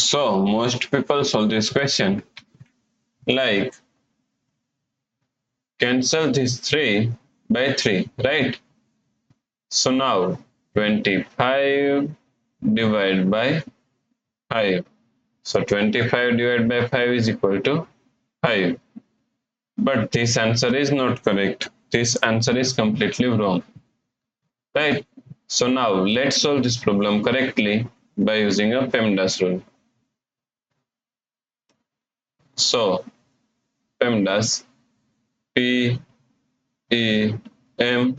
So most people solve this question like cancel this 3 by 3, right? So now 25 divided by 5. So 25 divided by 5 is equal to 5. But this answer is not correct. This answer is completely wrong. Right? So now let's solve this problem correctly by using a PEMDAS rule. So PEMDAS, P E M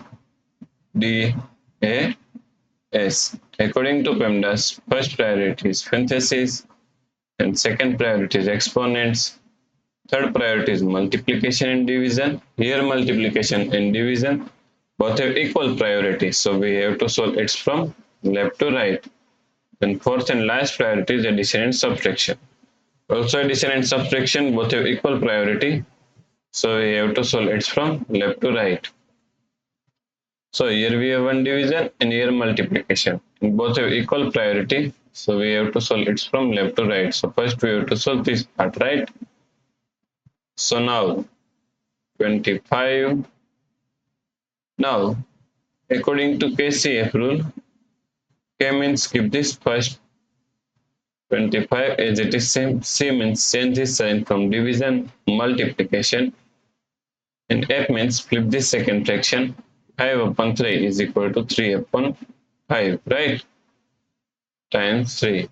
D A S. According to PEMDAS, first priority is parentheses, and second priority is exponents. Third priority is multiplication and division. Here multiplication and division both have equal priority, so we have to solve it from left to right. Then fourth and last priority is addition and subtraction. Also addition and subtraction both have equal priority, so we have to solve it from left to right. So here we have one division and here multiplication. And both have equal priority, so we have to solve it from left to right. So first we have to solve this part, right? So now 25. Now according to KCF rule, K means skip this first 25 as it is same. C means change this sign from division multiplication, and F means flip this second fraction. 5 upon 3 is equal to 3 upon 5, right? Times 3.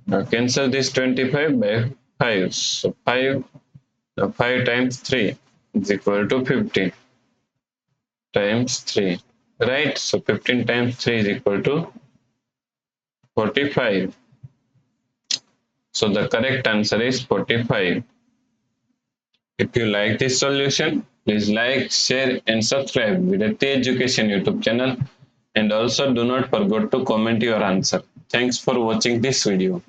Now cancel this 25 by 5. So 5 times 3 is equal to 15 times 3, right? So 15 times 3 is equal to 45. So the correct answer is 45. If you like this solution, please like, share and subscribe with the Education YouTube channel, and also do not forget to comment your answer. Thanks for watching this video.